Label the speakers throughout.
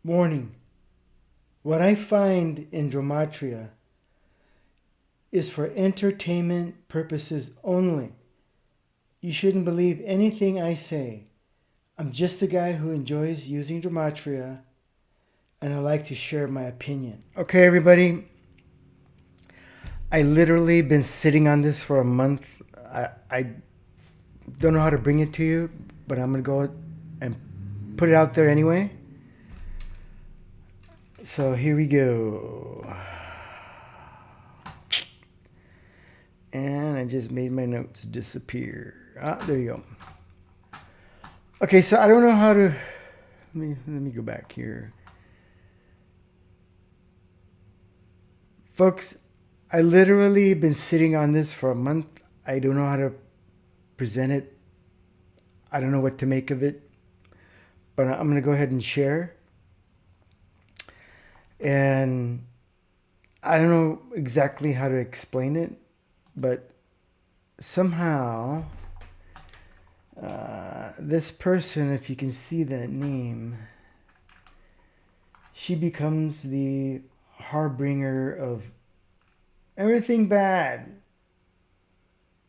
Speaker 1: Warning. What I find in Gematria is for entertainment purposes only. You shouldn't believe anything I say. I'm just a guy who enjoys using Gematria, and I like to share my opinion. Okay, everybody. I literally been sitting on this for a month. I don't know how to bring it to you, but I'm going to go and put it out there anyway. So here we go. And I just made my notes disappear. Ah, there you go. Okay, so I don't know how to... Let me go back here. Folks, I literally been sitting on this for a month. I don't know how to present it. I don't know what to make of it. But I'm going to go ahead and share. And I don't know exactly how to explain it, but somehow this person, if you can see that name, she becomes the harbinger of everything bad.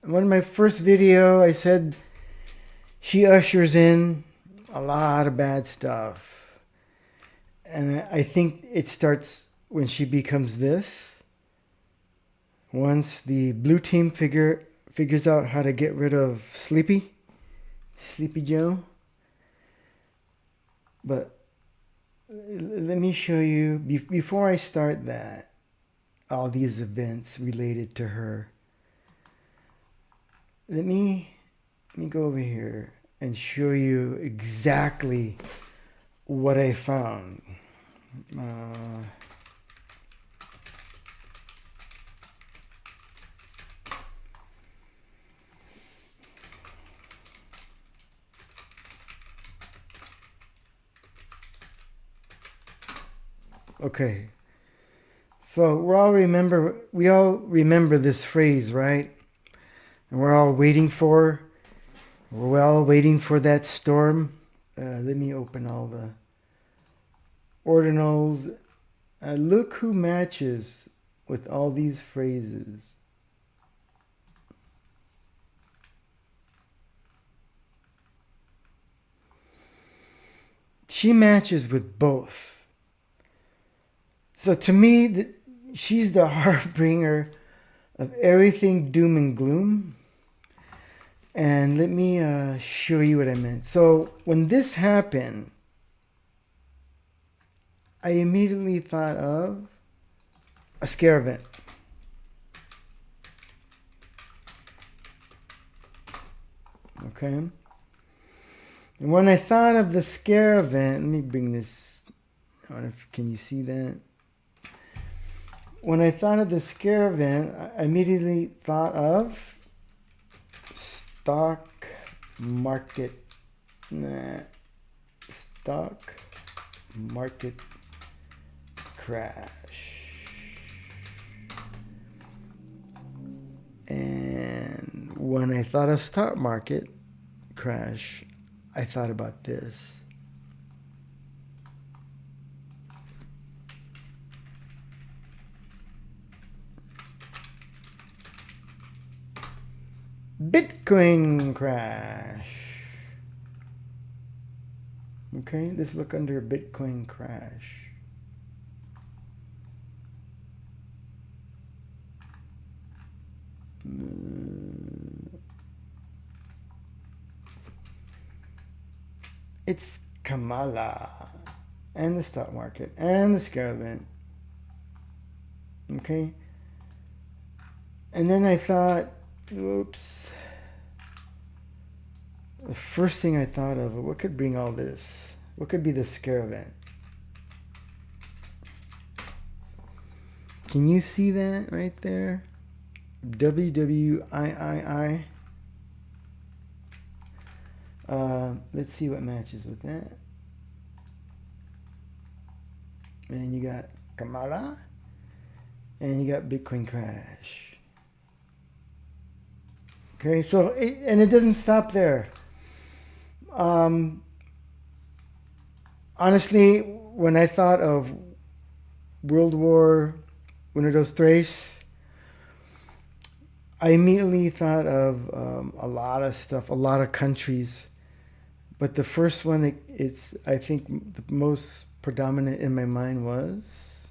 Speaker 1: In one of my first video, I said she ushers in a lot of bad stuff. And I think it starts when she becomes this. Once the blue team figures out how to get rid of Sleepy Joe. But let me show you, before I start that, all these events related to her. Let me go over here and show you exactly what I found. Okay. So we all remember this phrase, right? And we're all waiting for that storm. Let me open all the ordinals. Look who matches with all these phrases. She matches with both. So to me, she's the harbinger of everything doom and gloom. And let me show you what I meant. So when this happened, I immediately thought of a scare event. Okay. And when I thought of the scare event, let me bring this. I don't know if, can you see that? When I thought of the scare event, I immediately thought of stock market crash. And when I thought of stock market crash, I thought about this. Bitcoin crash. Okay, let's look under Bitcoin crash. It's Kamala and the stock market and the scare event. Okay. And then I thought, oops. The first thing I thought of, what could bring all this? What could be the scare event? Can you see that right there? WW3. Let's see what matches with that. And you got Kamala. And you got Bitcoin crash. Okay, so, and it doesn't stop there. Honestly, when I thought of World War WW3, I immediately thought of a lot of stuff, a lot of countries. But the first one that it's, I think, the most predominant in my mind was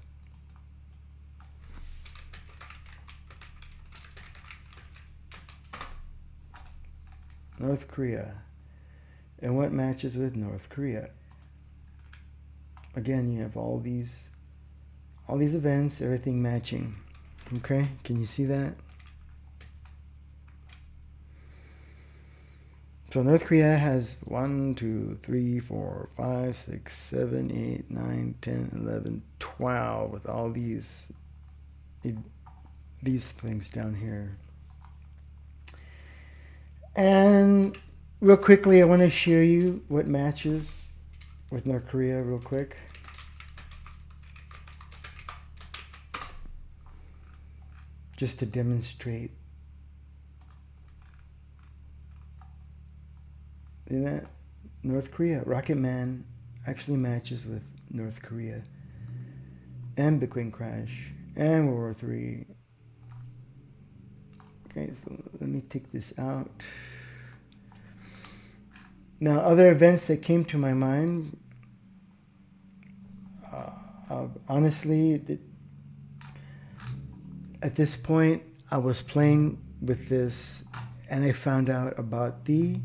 Speaker 1: North Korea. And what matches with North Korea? Again, you have all these events, everything matching. Okay, can you see that? So North Korea has 1, 2, 3, 4, 5, 6, 7, 8, 9, 10, 11, 12 with all these things down here. And real quickly, I want to show you what matches with North Korea real quick. Just to demonstrate. See that? North Korea. Rocket Man actually matches with North Korea. And Bitcoin crash. And World War 3. Okay, so let me take this out. Now, other events that came to my mind, honestly, at this point, I was playing with this and I found out about the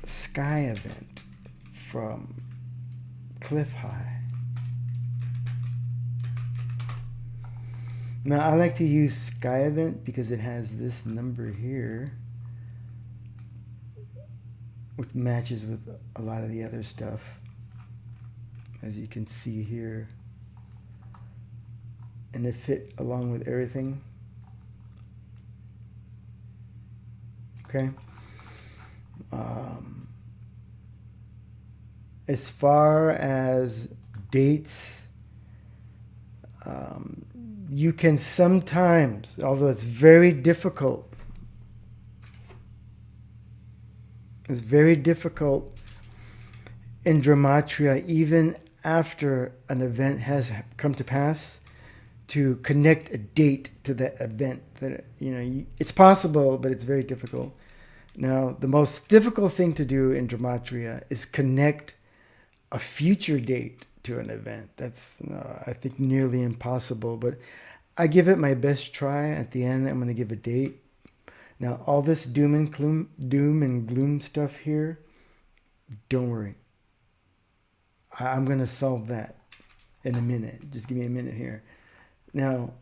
Speaker 1: Sky event from Cliff High. Now, I like to use Sky event because it has this number here, which matches with a lot of the other stuff, as you can see here. And it fit along with everything. Okay. As far as dates, you can sometimes, although it's very difficult, in Gematria, even after an event has come to pass, to connect a date to that event. That, you know, it's possible, but it's very difficult. Now, the most difficult thing to do in Gematria is connect a future date to an event. That's, I think, nearly impossible, but I give it my best try. At the end, I'm going to give a date. Now, all this doom and gloom stuff here, don't worry. I'm going to solve that in a minute. Just give me a minute here. Now,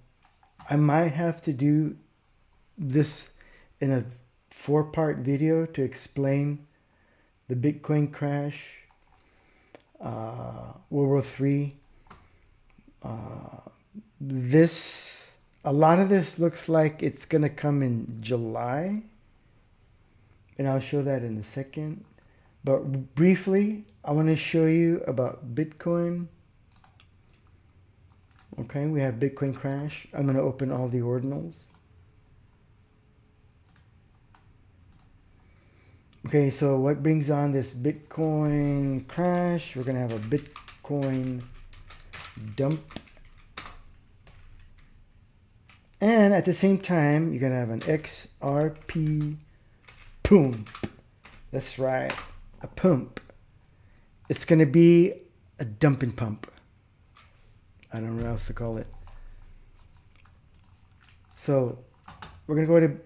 Speaker 1: I might have to do this in a 4-part video to explain the Bitcoin crash, World War III. A lot of this looks like it's going to come in July, and I'll show that in a second. But briefly, I want to show you about Bitcoin. Okay, we have Bitcoin crash. I'm going to open all the ordinals. Okay, so what brings on this Bitcoin crash? We're going to have a Bitcoin dump. And at the same time, you're going to have an XRP pump. That's right, a pump. It's going to be a dumping pump. I don't know what else to call it. So we're going to go to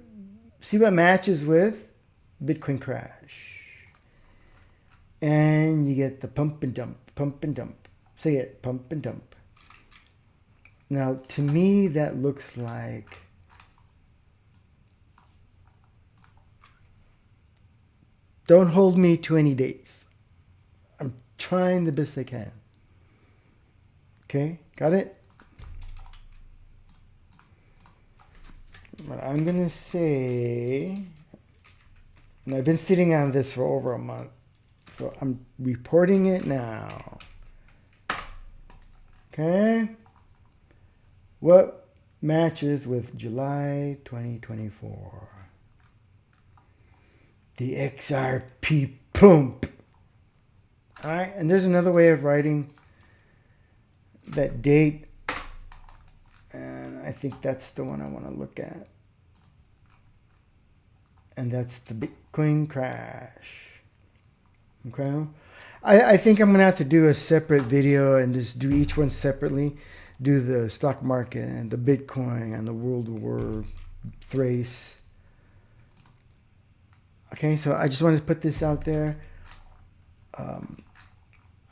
Speaker 1: see what matches with Bitcoin crash. And you get the pump and dump, pump and dump. Say it, pump and dump. Now, to me, that looks like don't hold me to any dates. I'm trying the best I can. Okay, got it? What I'm going to say, and I've been sitting on this for over a month, so I'm reporting it now. Okay? What matches with July 2024? The XRP pump. All right, and there's another way of writing that date, and I think that's the one I want to look at. And that's the Bitcoin crash. Okay. I think I'm going to have to do a separate video and just do each one separately. Do the stock market and the Bitcoin and the World War Thrace. Okay, so I just wanted to put this out there.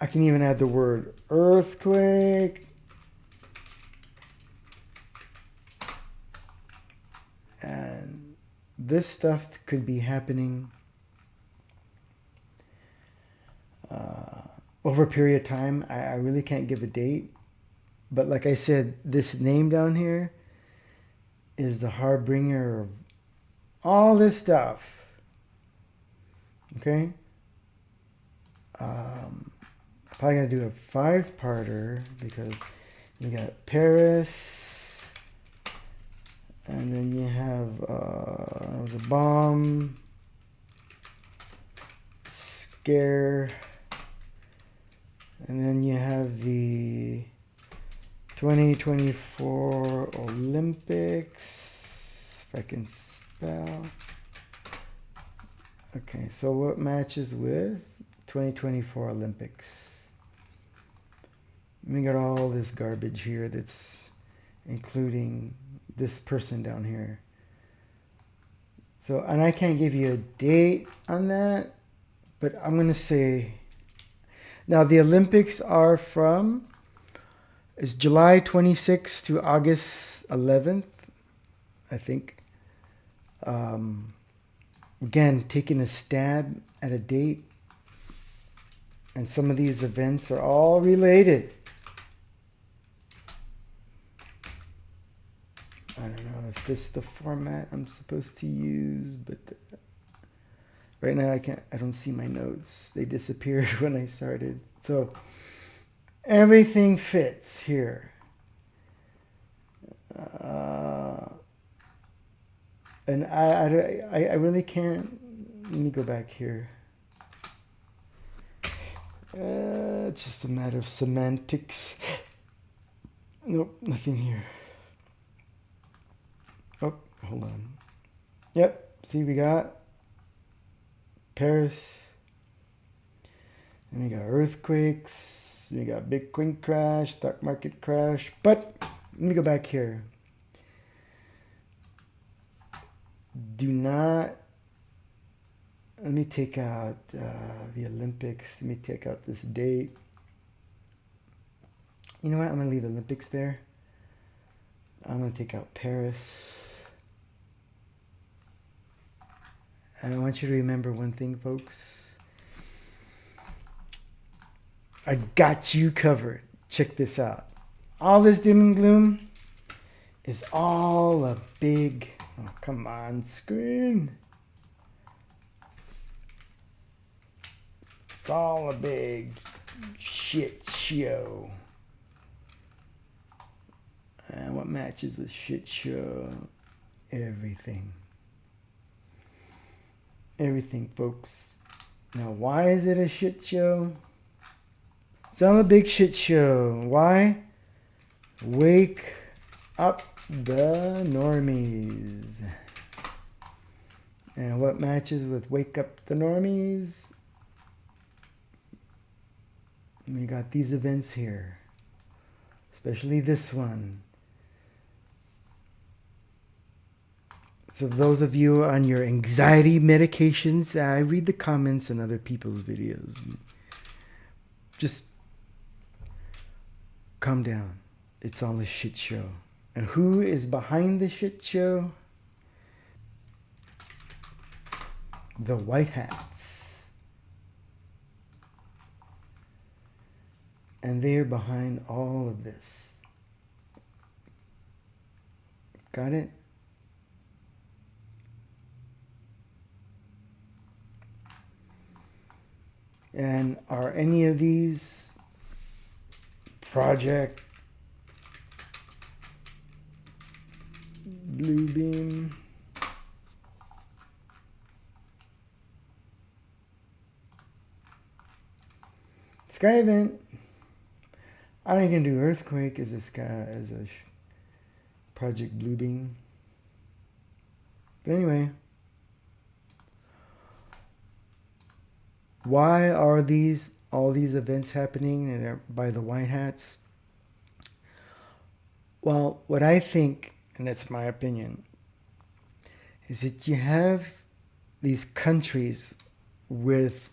Speaker 1: I can even add the word earthquake. And this stuff could be happening over a period of time. I really can't give a date. But like I said, this name down here is the harbinger of all this stuff. Okay? Probably going to do a 5-parter because you got Paris, and then you have there was a bomb scare, and then you have the 2024 Olympics, if I can spell. Okay, so what matches with 2024 Olympics? We got all this garbage here that's including this person down here. So, and I can't give you a date on that, but I'm going to say, now the Olympics are from, it's July 26th to August 11th, I think. Again, taking a stab at a date. And some of these events are all related. I don't know if this is the format I'm supposed to use, but right now I don't see my notes. They disappeared when I started. So everything fits here. And I really can't. Let me go back here. It's just a matter of semantics. Nope, nothing here. Oh, hold on. Yep, see, we got Paris. And we got earthquakes. We got Bitcoin crash, stock market crash. But let me go back here. Do not. Let me take out the Olympics. Let me take out this date. You know what? I'm going to leave the Olympics there. I'm going to take out Paris. And I want you to remember one thing, folks. I got you covered. Check this out. All this doom and gloom is all a big... Oh, come on, screen. It's all a big shit show. And what matches with shit show? Everything. Everything, folks. Now, why is it a shit show? It's all a big shit show. Why? Wake up the normies. And what matches with wake up the normies? We got these events here. Especially this one. So those of you on your anxiety medications, I read the comments on other people's videos. Just calm down. It's all a shit show. And who is behind the shit show? The white hats. And they're behind all of this. Got it? And are any of these Project Bluebeam? Sky event. I don't even do earthquake as a sky as a Project Bluebeam. But anyway, why are all these events happening by the white hats? Well, what I think, and that's my opinion, is that you have these countries with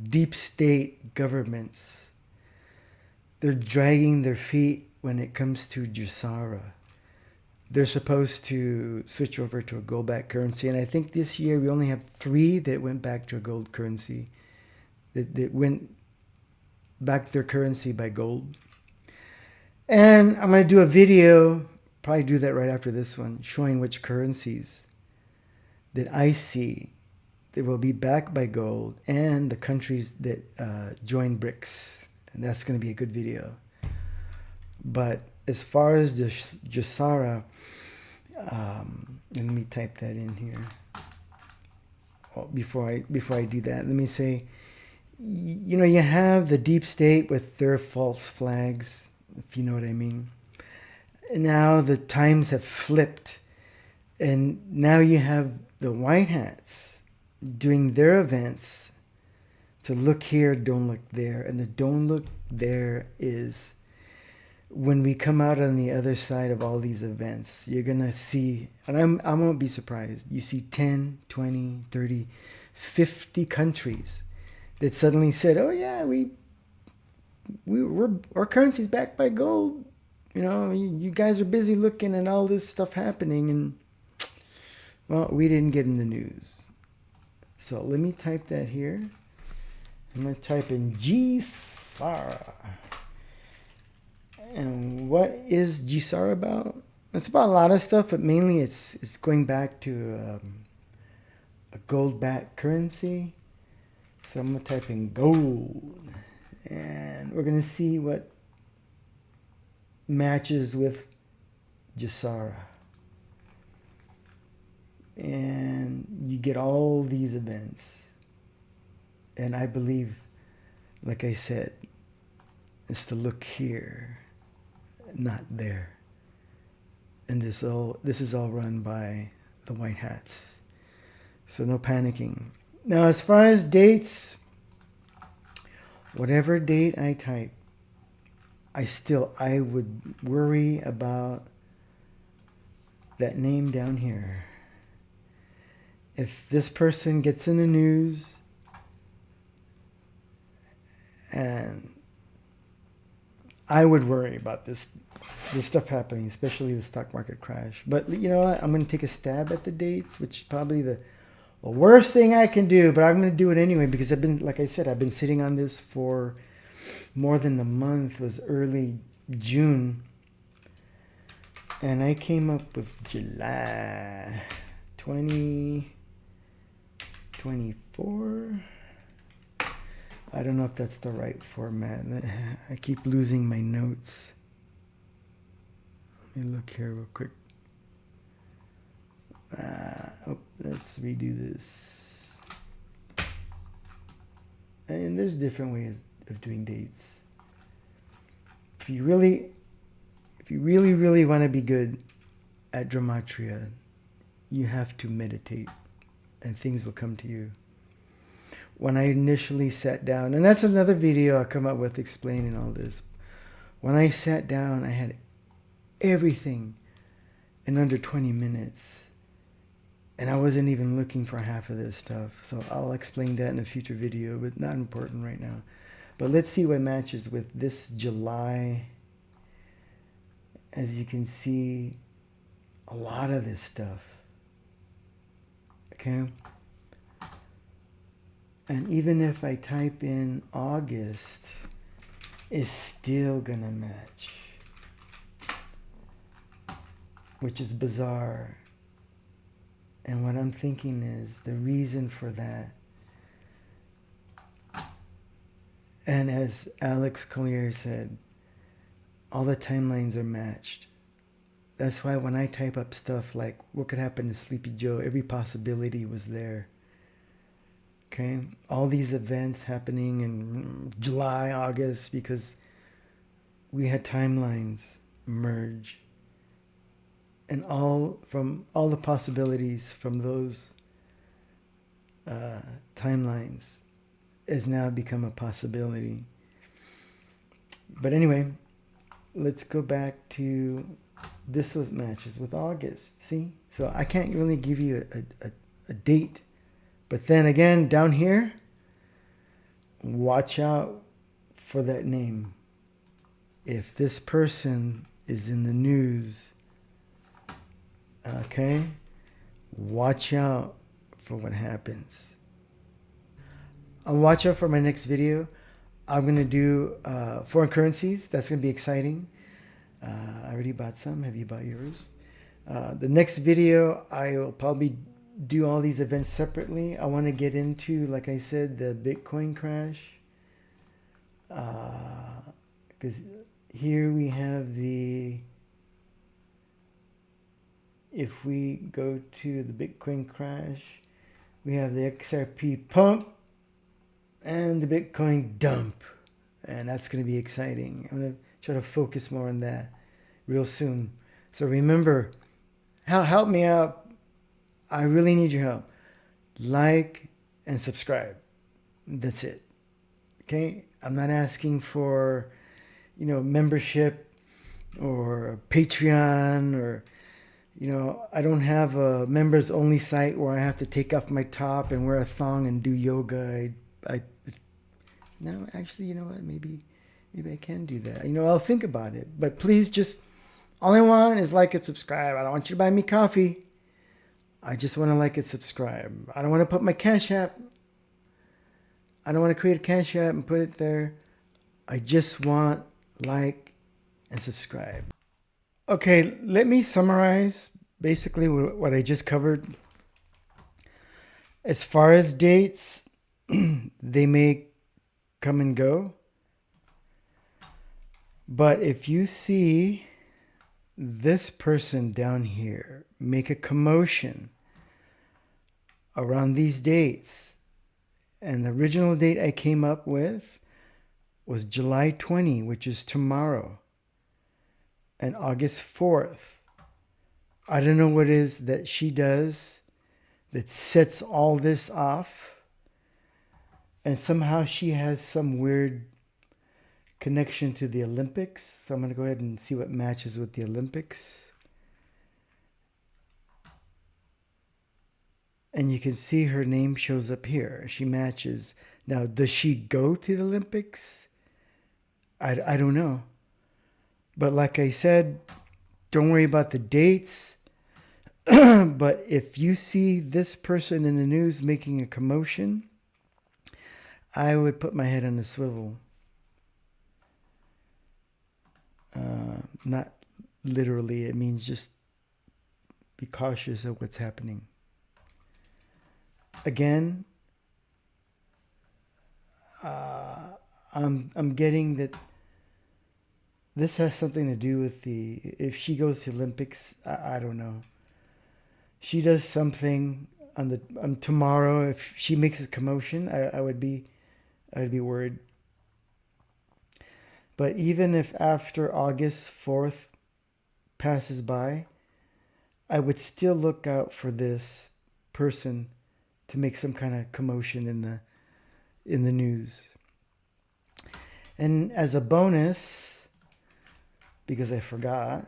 Speaker 1: deep state governments. They're dragging their feet when it comes to Jusara. They're supposed to switch over to a gold-backed currency, and I think this year we only have 3 that went back to a gold currency. That went back their currency by gold. And I'm going to do a video, probably do that right after this one, showing which currencies that I see that will be backed by gold and the countries that join BRICS. And that's going to be a good video. But as far as the Jusara, let me type that in here. Well, before I do that, let me say, you know, you have the deep state with their false flags, if you know what I mean. Now the times have flipped, and now you have the white hats doing their events to look here, don't look there. And the don't look there is when we come out on the other side of all these events, you're going to see, and I won't be surprised, you see 10, 20, 30, 50 countries that suddenly said, oh yeah, our currency's backed by gold. You know, you guys are busy looking at all this stuff happening, and well, we didn't get in the news. So let me type that here. I'm going to type in GSARA. And what is GSARA about? It's about a lot of stuff, but mainly it's going back to a gold-backed currency. So I'm going to type in gold. And we're going to see what matches with GSARA. And you get all these events. And I believe, like I said, is to look here, not there. And this is all run by the white hats. So no panicking. Now, as far as dates, whatever date I type, I would worry about that name down here. If this person gets in the news and I would worry about this stuff happening, especially the stock market crash. But you know what? I'm going to take a stab at the dates, which is probably the worst thing I can do, but I'm going to do it anyway because I've been sitting on this for more than a month. It was early June. And I came up with July 2024. I don't know if that's the right format. I keep losing my notes. Let me look here real quick. Let's redo this. And there's different ways of doing dates. If you really want to be good at Gematria, you have to meditate and things will come to you. When I initially sat down, and that's another video I'll come up with explaining all this. When I sat down, I had everything in under 20 minutes. And I wasn't even looking for half of this stuff. So I'll explain that in a future video, but not important right now. But let's see what matches with this July. As you can see, a lot of this stuff. Okay? And even if I type in August, it's still gonna match. Which is bizarre. And what I'm thinking is the reason for that. And as Alex Collier said, all the timelines are matched. That's why when I type up stuff like what could happen to Sleepy Joe, every possibility was there. Okay, all these events happening in July, August, because we had timelines merge, and all the possibilities from those timelines has now become a possibility. But anyway, let's go back to this was matches with August. See, so I can't really give you a date, but then again, down here, watch out for that name. If this person is in the news, okay, watch out for what happens. Watch out for my next video. I'm going to do foreign currencies. That's going to be exciting. I already bought some. Have you bought yours? The next video, I will probably do all these events separately. I want to get into, like I said, the Bitcoin crash. Because here we have if we go to the Bitcoin crash, we have the XRP pump and the Bitcoin dump. And that's going to be exciting. I'm going to try to focus more on that real soon. So remember, help me out. I really need your help. Like and subscribe. That's it. Okay? I'm not asking for, membership or Patreon or, I don't have a members only site where I have to take off my top and wear a thong and do yoga. No, actually, you know what? Maybe I can do that. I'll think about it. But please all I want is like and subscribe. I don't want you to buy me coffee. I just want to like and subscribe. I don't want to put my Cash App. I don't want to create a Cash App and put it there. I just want like and subscribe. Okay, let me summarize basically what I just covered. As far as dates, they may come and go. But if you see this person down here make a commotion around these dates, and the original date I came up with was July 20, which is tomorrow, and August 4th. I don't know what it is that she does that sets all this off, and somehow she has some weird connection to the Olympics. So I'm going to go ahead and see what matches with the Olympics. And you can see her name shows up here. She matches. Now, does she go to the Olympics? I don't know. But like I said, don't worry about the dates. But if you see this person in the news making a commotion, I would put my head on a swivel. Not literally. It means just be cautious of what's happening. Again, I'm getting that this has something to do with if she goes to Olympics. I don't know. She does something on tomorrow. If she makes a commotion, I would be worried. But even if after August 4th passes by, I would still look out for this person to make some kind of commotion in the news. And as a bonus, because I forgot,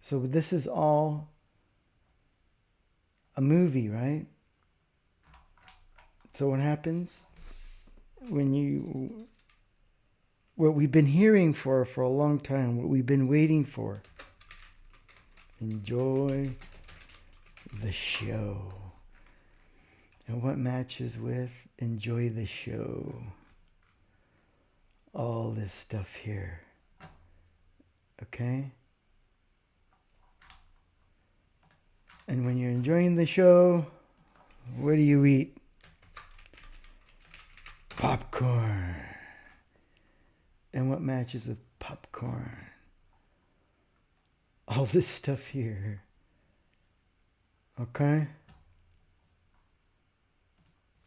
Speaker 1: so this is all a movie, right? So what happens when what we've been hearing for a long time, what we've been waiting for, enjoy the show. And what matches with enjoy the show? All this stuff here. Okay? And when you're enjoying the show, what do you eat? Popcorn. And what matches with popcorn? All this stuff here. Okay?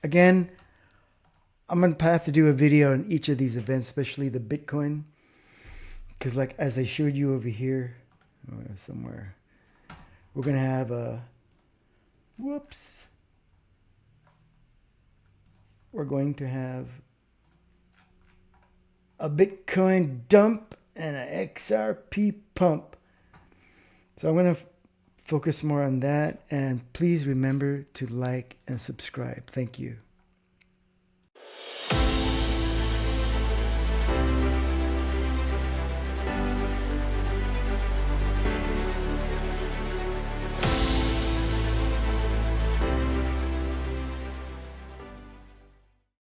Speaker 1: Again, I'm going to have to do a video on each of these events, especially the Bitcoin. Because like as I showed you over here, somewhere, we're going to have a, whoops. We're going to have a Bitcoin dump and an XRP pump. So I'm going to focus more on that. And please remember to like and subscribe. Thank you.